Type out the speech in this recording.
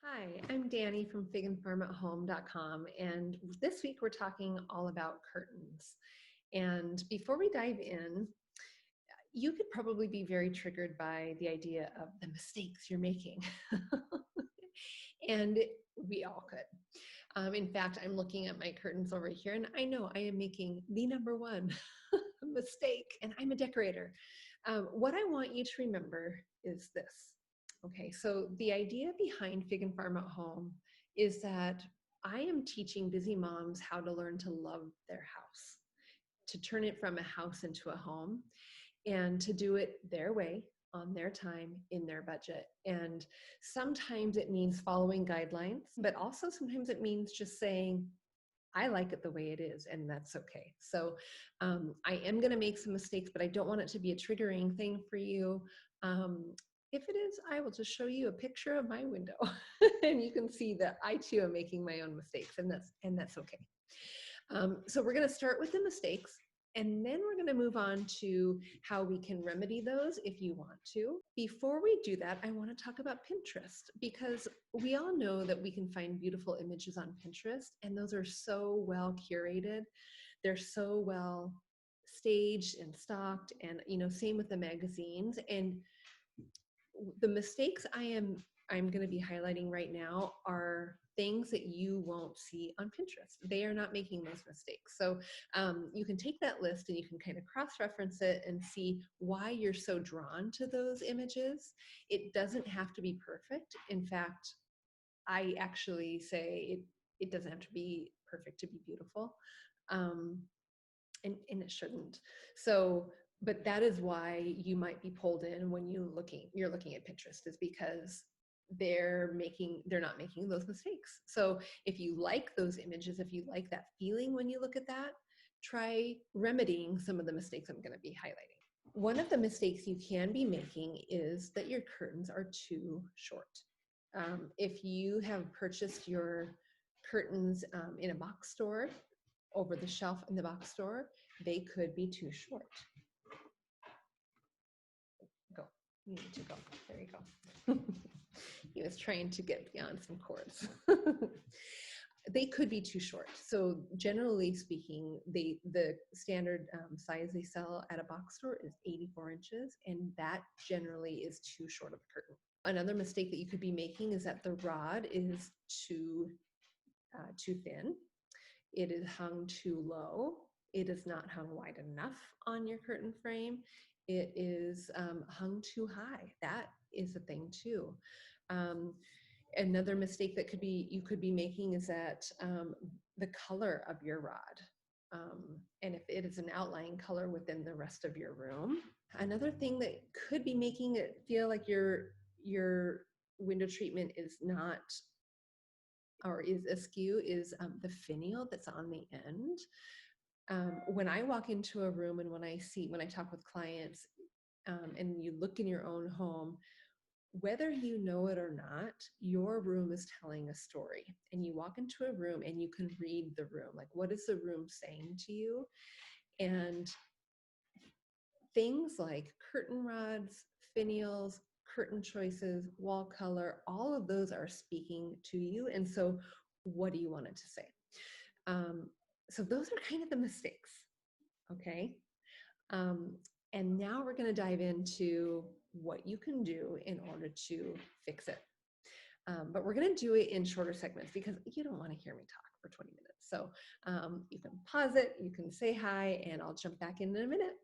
Hi, I'm Danny from figandfarmathome.com, and this week we're talking all about curtains. And before we dive in, you could probably be very triggered by the idea of the mistakes you're making. And we all could. In fact, I'm looking at my curtains over here, and I know I am making the number one mistake, and I'm a decorator. What I want you to remember is this. Okay, so the idea behind Fig and Farm at Home is that I am teaching busy moms how to learn to love their house, to turn it from a house into a home, and to do it their way, on their time, in their budget. And sometimes it means following guidelines, but also sometimes it means just saying, I like it the way it is, and that's okay. So I am going to make some mistakes, but I don't want it to be a triggering thing for you. If it is, I will just show you a picture of my window, and you can see that I too am making my own mistakes, and that's okay. So we're going to start with the mistakes, and then we're going to move on to how we can remedy those if you want to. Before we do that, I want to talk about Pinterest, because we all know that we can find beautiful images on Pinterest, and those are so well curated. They're so well staged and stocked, and same with the magazines. And the mistakes I'm going to be highlighting right now are things that you won't see on Pinterest. They are not making those mistakes. So you can take that list and you can kind of cross-reference it and see why you're so drawn to those images. It doesn't have to be perfect. In fact, I actually say it doesn't have to be perfect to be beautiful. And it shouldn't. So, but that is why you might be pulled in when you're looking at Pinterest, is because they're not making those mistakes. So if you like those images, if you like that feeling when you look at that, try remedying some of the mistakes I'm going to be highlighting. One of the mistakes you can be making is that your curtains are too short. If you have purchased your curtains in a box store, over the shelf in the box store, they could be too short. Go. You need to go. There you go. He was trying to get beyond some cords. They could be too short. So generally speaking, the standard size they sell at a box store is 84 inches, and that generally is too short of a curtain. Another mistake that you could be making is that the rod is too thin. It is hung too low. It is not hung wide enough on your curtain frame. It is hung too high. That is a thing too. Another mistake that you could be making is that the color of your rod. And if it is an outlying color within the rest of your room. Another thing that could be making it feel like your window treatment is not, or is askew, is the finial that's on the end. When I walk into a room and when I talk with clients, and you look in your own home, whether you know it or not, your room is telling a story. And you walk into a room and you can read the room. Like, what is the room saying to you? And things like curtain rods, finials, curtain choices, wall color, all of those are speaking to you. And so what do you want it to say? So those are kind of the mistakes, okay? And now we're going to dive into what you can do in order to fix it. But we're going to do it in shorter segments because you don't want to hear me talk for 20 minutes. So you can pause it, you can say hi, and I'll jump back in a minute.